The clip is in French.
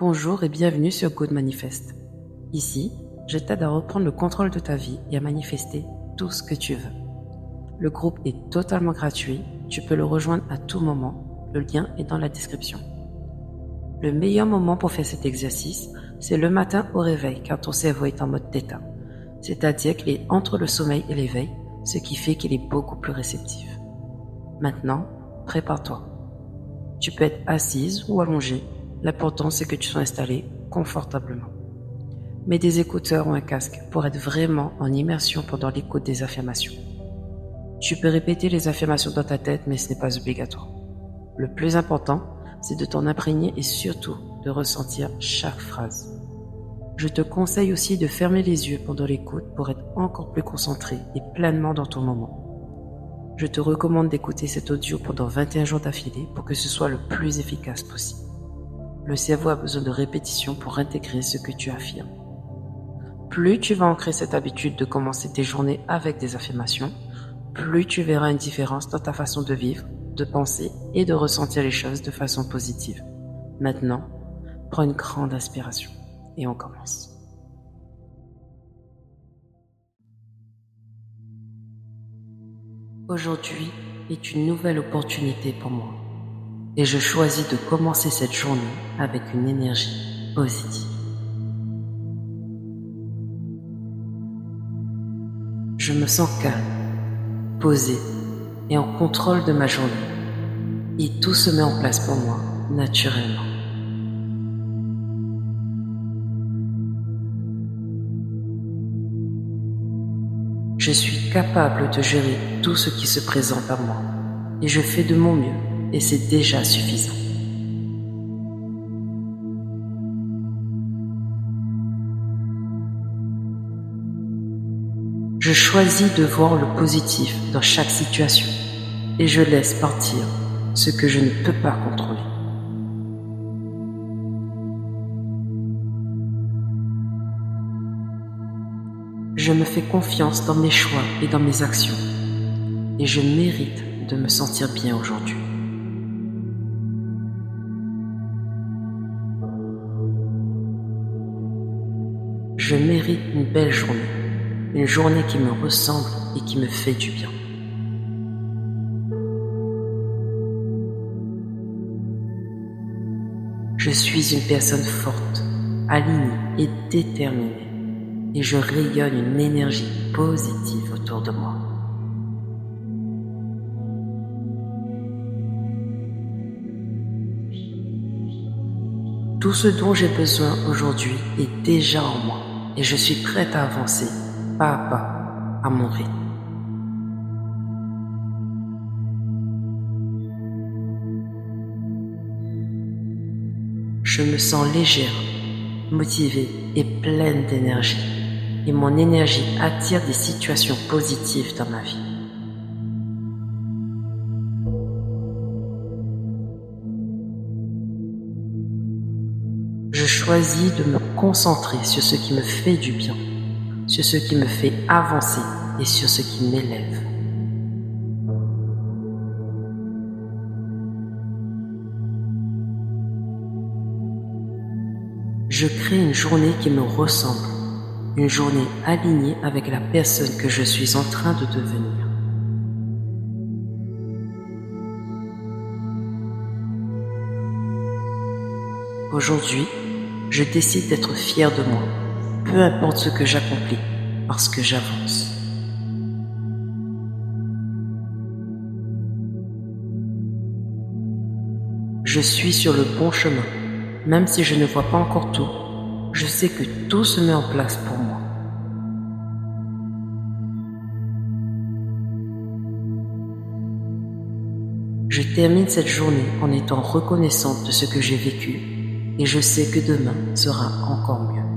Bonjour et bienvenue sur Good Manifest. Ici, je t'aide à reprendre le contrôle de ta vie et à manifester tout ce que tu veux. Le groupe est totalement gratuit, tu peux le rejoindre à tout moment, le lien est dans la description. Le meilleur moment pour faire cet exercice, c'est le matin au réveil car ton cerveau est en mode θ, c'est-à-dire qu'il est entre le sommeil et l'éveil, ce qui fait qu'il est beaucoup plus réceptif. Maintenant, prépare-toi. Tu peux être assise ou allongée, l'important c'est que tu sois installé confortablement. Mets des écouteurs ou un casque pour être vraiment en immersion pendant l'écoute des affirmations. Tu peux répéter les affirmations dans ta tête, mais ce n'est pas obligatoire. Le plus important, c'est de t'en imprégner et surtout de ressentir chaque phrase. Je te conseille aussi de fermer les yeux pendant l'écoute pour être encore plus concentré et pleinement dans ton moment. Je te recommande d'écouter cet audio pendant 21 jours d'affilée pour que ce soit le plus efficace possible. Le cerveau a besoin de répétition pour intégrer ce que tu affirmes. Plus tu vas ancrer cette habitude de commencer tes journées avec des affirmations, plus tu verras une différence dans ta façon de vivre, de penser et de ressentir les choses de façon positive. Maintenant, prends une grande inspiration et on commence. Aujourd'hui est une nouvelle opportunité pour moi et je choisis de commencer cette journée avec une énergie positive. Je me sens calme, posé et en contrôle de ma journée et tout se met en place pour moi naturellement. Je suis capable de gérer tout ce qui se présente à moi et je fais de mon mieux et c'est déjà suffisant. Je choisis de voir le positif dans chaque situation et je laisse partir ce que je ne peux pas contrôler. Je me fais confiance dans mes choix et dans mes actions et je mérite de me sentir bien aujourd'hui. Je mérite une belle journée qui me ressemble et qui me fait du bien. Je suis une personne forte, alignée et déterminée et je rayonne une énergie positive autour de moi. Tout ce dont j'ai besoin aujourd'hui est déjà en moi et je suis prête à avancer pas à pas à mon rythme. Je me sens légère, motivée et pleine d'énergie et mon énergie attire des situations positives dans ma vie. Je choisis de me concentrer sur ce qui me fait du bien, sur ce qui me fait avancer et sur ce qui m'élève. Je crée une journée qui me ressemble, une journée alignée avec la personne que je suis en train de devenir. Aujourd'hui, je décide d'être fier de moi, peu importe ce que j'accomplis, parce que j'avance. Je suis sur le bon chemin, même si je ne vois pas encore tout, je sais que tout se met en place pour moi. Je termine cette journée en étant reconnaissante de ce que j'ai vécu et je sais que demain sera encore mieux.